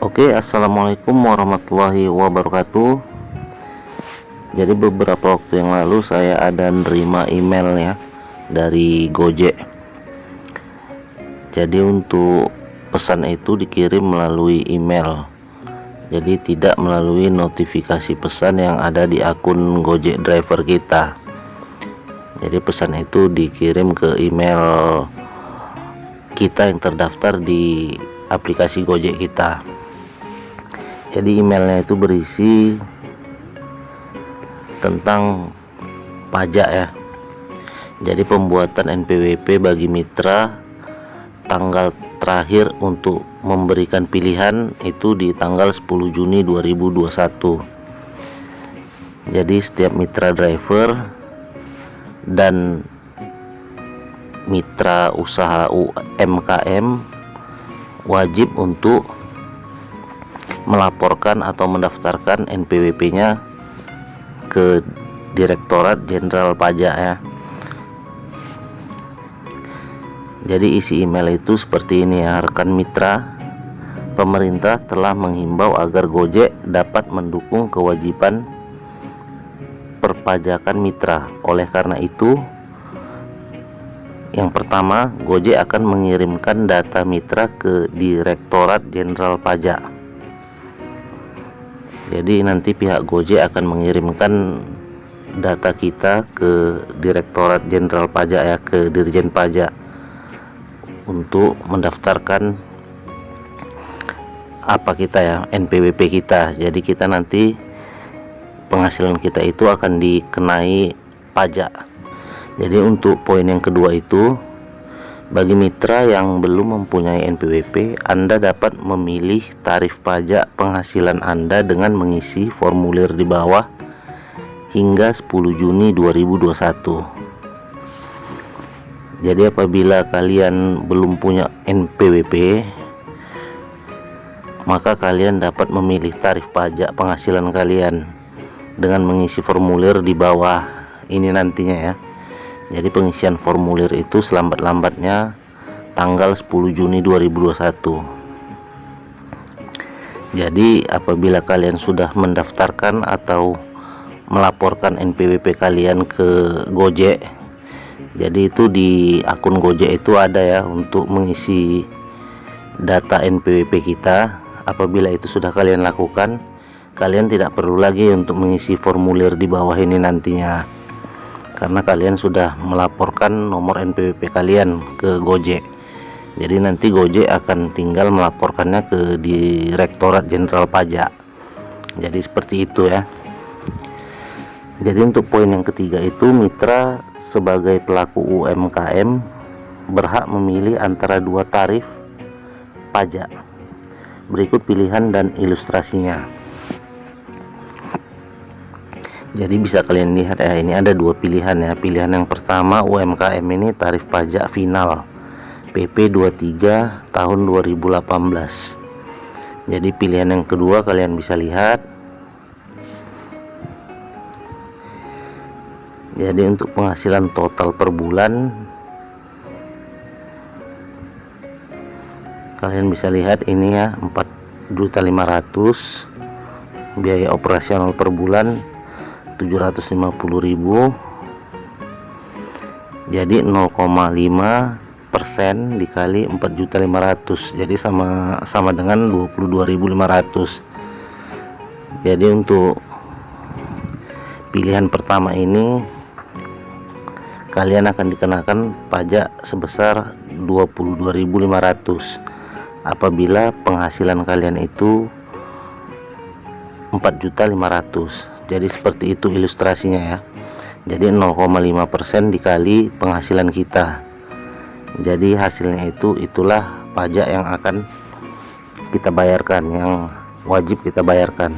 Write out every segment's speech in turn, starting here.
Oke, assalamualaikum warahmatullahi wabarakatuh. Jadi beberapa waktu yang lalu saya ada nerima email ya dari Gojek. Jadi untuk pesan itu dikirim melalui email, jadi tidak melalui notifikasi pesan yang ada di akun Gojek driver kita. Jadi pesan itu dikirim ke email kita yang terdaftar di aplikasi Gojek kita. Jadi emailnya itu berisi tentang pajak ya. Jadi pembuatan NPWP bagi mitra, tanggal terakhir untuk memberikan pilihan itu di tanggal 10 Juni 2021. Jadi setiap mitra driver dan mitra usaha UMKM wajib untuk melaporkan atau mendaftarkan NPWP-nya ke Direktorat Jenderal Pajak ya. Jadi isi email itu seperti ini ya, rekan mitra, pemerintah telah menghimbau agar Gojek dapat mendukung kewajiban perpajakan mitra. Oleh karena itu, yang pertama, Gojek akan mengirimkan data mitra ke Direktorat Jenderal Pajak. Jadi nanti pihak Gojek akan mengirimkan data kita ke Direktorat Jenderal Pajak ya, ke Dirjen Pajak untuk mendaftarkan apa kita ya, NPWP kita. Jadi kita nanti penghasilan kita itu akan dikenai pajak. Jadi untuk poin yang kedua itu, bagi mitra yang belum mempunyai NPWP, Anda dapat memilih tarif pajak penghasilan Anda dengan mengisi formulir di bawah hingga 10 Juni 2021. Jadi apabila kalian belum punya NPWP, maka kalian dapat memilih tarif pajak penghasilan kalian dengan mengisi formulir di bawah ini nantinya ya. Jadi pengisian formulir itu selambat-lambatnya tanggal 10 Juni 2021. Jadi apabila kalian sudah mendaftarkan atau melaporkan NPWP kalian ke Gojek, jadi itu di akun Gojek itu ada ya untuk mengisi data NPWP kita. Apabila itu sudah kalian lakukan, kalian tidak perlu lagi untuk mengisi formulir di bawah ini nantinya, karena kalian sudah melaporkan nomor NPWP kalian ke Gojek. Jadi nanti Gojek akan tinggal melaporkannya ke Direktorat Jenderal Pajak. Jadi seperti itu ya. Jadi untuk poin yang ketiga itu, mitra sebagai pelaku UMKM berhak memilih antara dua tarif pajak. Berikut pilihan dan ilustrasinya. Jadi bisa kalian lihat ya, ini ada dua pilihan ya. Pilihan yang pertama, UMKM ini tarif pajak final PP 23 tahun 2018. Jadi pilihan yang kedua kalian bisa lihat. Jadi untuk penghasilan total per bulan, kalian bisa lihat ini ya, 4.500.000. Biaya operasional per bulan 750.000. Jadi 0,5% dikali 4.500.000, jadi sama dengan 22.500. Jadi untuk pilihan pertama ini kalian akan dikenakan pajak sebesar 22.500 apabila penghasilan kalian itu 4.500.000. Jadi seperti itu ilustrasinya ya. Jadi 0,5% dikali penghasilan kita. Jadi hasilnya itulah pajak yang akan kita bayarkan, yang wajib kita bayarkan.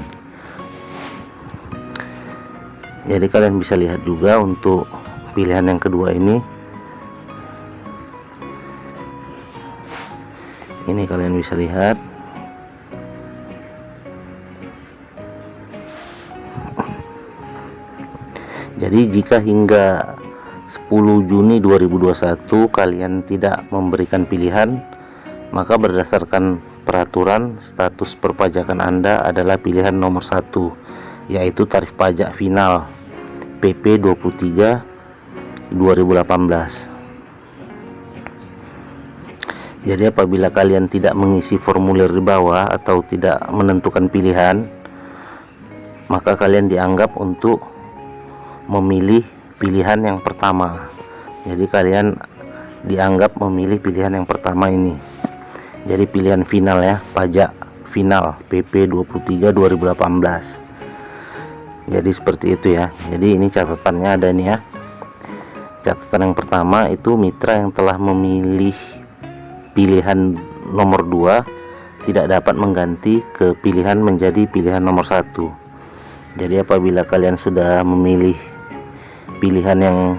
Jadi kalian bisa lihat juga untuk pilihan yang kedua ini. Ini kalian bisa lihat. Jadi jika hingga 10 Juni 2021 kalian tidak memberikan pilihan, maka berdasarkan peraturan status perpajakan Anda adalah pilihan nomor 1, yaitu tarif pajak final PP 23 2018. Jadi apabila kalian tidak mengisi formulir di bawah atau tidak menentukan pilihan, maka kalian dianggap untuk memilih pilihan yang pertama. Jadi kalian dianggap memilih pilihan yang pertama ini. Jadi pilihan final ya, pajak final PP 23 2018. Jadi seperti itu ya. Jadi ini catatannya ada nih ya. Catatan yang pertama itu mitra yang telah memilih pilihan nomor 2 tidak dapat mengganti ke pilihan menjadi pilihan nomor 1. Jadi apabila kalian sudah memilih pilihan yang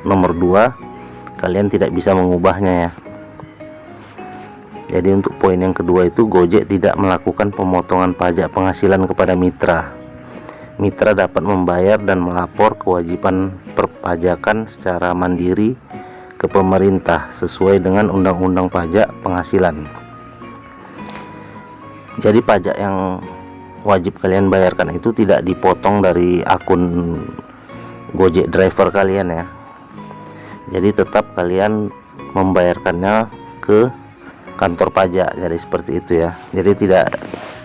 nomor 2, kalian tidak bisa mengubahnya ya. Jadi untuk poin yang kedua itu, Gojek tidak melakukan pemotongan pajak penghasilan kepada mitra. Mitra dapat membayar dan melapor kewajiban perpajakan secara mandiri ke pemerintah sesuai dengan Undang-Undang Pajak Penghasilan. Jadi pajak yang wajib kalian bayarkan itu tidak dipotong dari akun Gojek driver kalian ya. Jadi tetap kalian membayarkannya ke kantor pajak. Jadi seperti itu ya. Jadi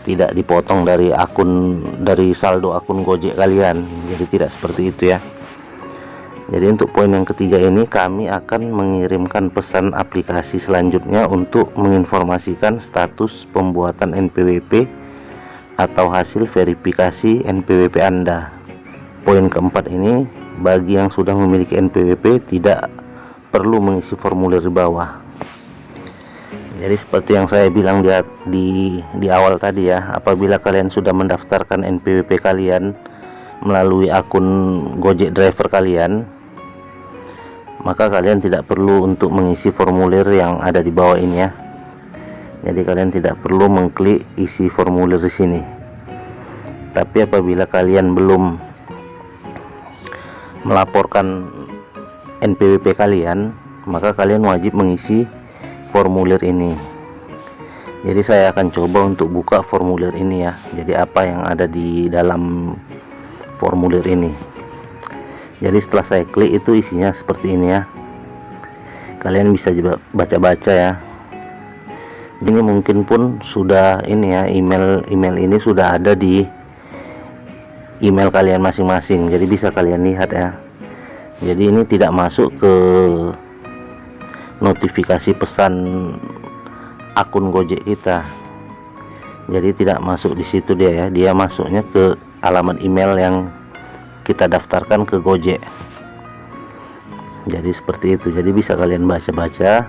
tidak dipotong dari saldo akun Gojek kalian. Jadi tidak seperti itu ya. Jadi untuk poin yang ketiga ini, kami akan mengirimkan pesan aplikasi selanjutnya untuk menginformasikan status pembuatan NPWP atau hasil verifikasi NPWP Anda. Poin keempat ini, bagi yang sudah memiliki NPWP tidak perlu mengisi formulir di bawah. Jadi seperti yang saya bilang di awal tadi ya, apabila kalian sudah mendaftarkan NPWP kalian melalui akun Gojek driver kalian, maka kalian tidak perlu untuk mengisi formulir yang ada di bawah ini ya. Jadi kalian tidak perlu mengklik isi formulir di sini. Tapi apabila kalian belum melaporkan NPWP kalian, maka kalian wajib mengisi formulir ini. Jadi saya akan coba untuk buka formulir ini ya. Jadi apa yang ada di dalam formulir ini. Jadi setelah saya klik itu isinya seperti ini ya. Kalian bisa baca-baca ya. Ini mungkin pun sudah ini ya, email ini sudah ada di email kalian masing-masing. Jadi bisa kalian lihat ya. Jadi ini tidak masuk ke notifikasi pesan akun Gojek kita. Jadi tidak masuk di situ dia ya. Dia masuknya ke alamat email yang kita daftarkan ke Gojek. Jadi seperti itu. Jadi bisa kalian baca-baca,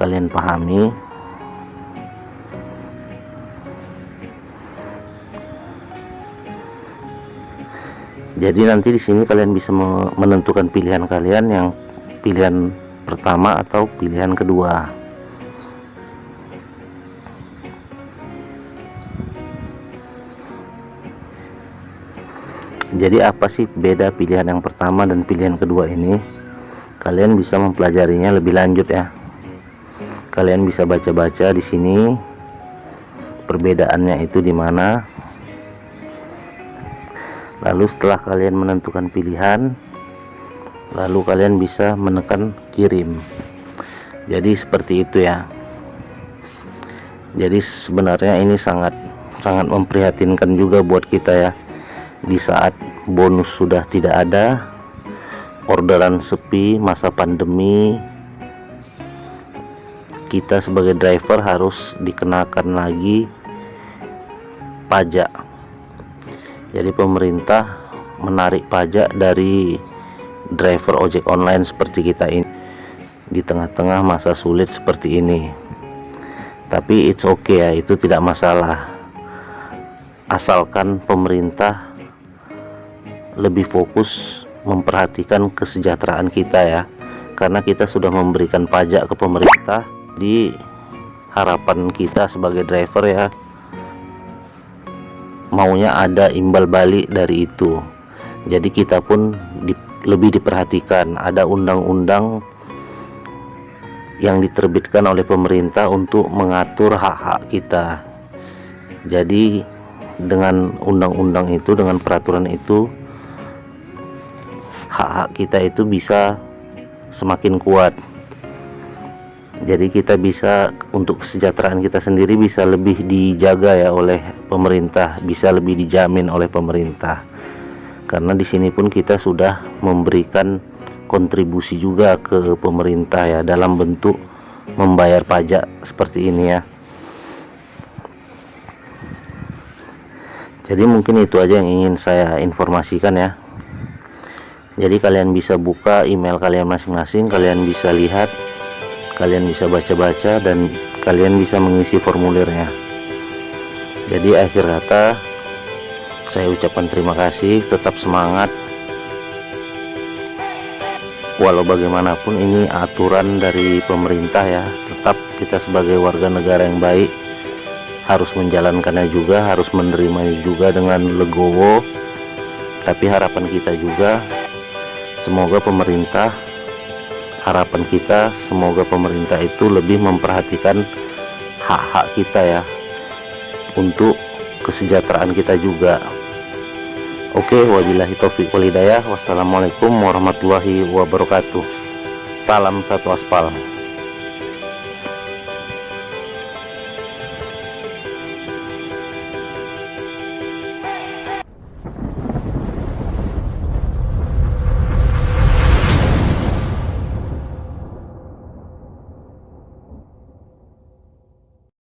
kalian pahami. Jadi nanti di sini kalian bisa menentukan pilihan kalian, yang pilihan pertama atau pilihan kedua. Jadi apa sih beda pilihan yang pertama dan pilihan kedua ini? Kalian bisa mempelajarinya lebih lanjut ya. Kalian bisa baca-baca di sini perbedaannya itu di mana. Lalu setelah kalian menentukan pilihan, lalu kalian bisa menekan kirim. Jadi seperti itu ya. Jadi sebenarnya ini sangat memprihatinkan juga buat kita ya. Di saat bonus sudah tidak ada, orderan sepi, masa pandemi, kita sebagai driver harus dikenakan lagi pajak. Jadi pemerintah menarik pajak dari driver ojek online seperti kita ini di tengah-tengah masa sulit seperti ini. Tapi it's okay ya, itu tidak masalah, asalkan pemerintah lebih fokus memperhatikan kesejahteraan kita ya, karena kita sudah memberikan pajak ke pemerintah. Di harapan kita sebagai driver ya, maunya ada imbal balik dari itu. Jadi kita pun lebih diperhatikan, ada undang-undang yang diterbitkan oleh pemerintah untuk mengatur hak-hak kita. Jadi dengan undang-undang itu, dengan peraturan itu, hak-hak kita itu bisa semakin kuat. Jadi kita bisa, untuk kesejahteraan kita sendiri bisa lebih dijaga ya oleh pemerintah, bisa lebih dijamin oleh pemerintah. Karena di sini pun kita sudah memberikan kontribusi juga ke pemerintah ya, dalam bentuk membayar pajak seperti ini ya. Jadi mungkin itu aja yang ingin saya informasikan ya. Jadi kalian bisa buka email kalian masing-masing, kalian bisa lihat, kalian bisa baca-baca, dan kalian bisa mengisi formulirnya. Jadi akhir kata saya ucapkan terima kasih, tetap semangat. Walau bagaimanapun ini aturan dari pemerintah ya, tetap kita sebagai warga negara yang baik harus menjalankannya juga, harus menerimanya juga dengan legowo. Tapi harapan kita juga semoga pemerintah itu lebih memperhatikan hak-hak kita ya, untuk kesejahteraan kita juga. Oke, wabillahi taufiq wal hidayah. Wassalamualaikum warahmatullahi wabarakatuh. Salam satu aspal.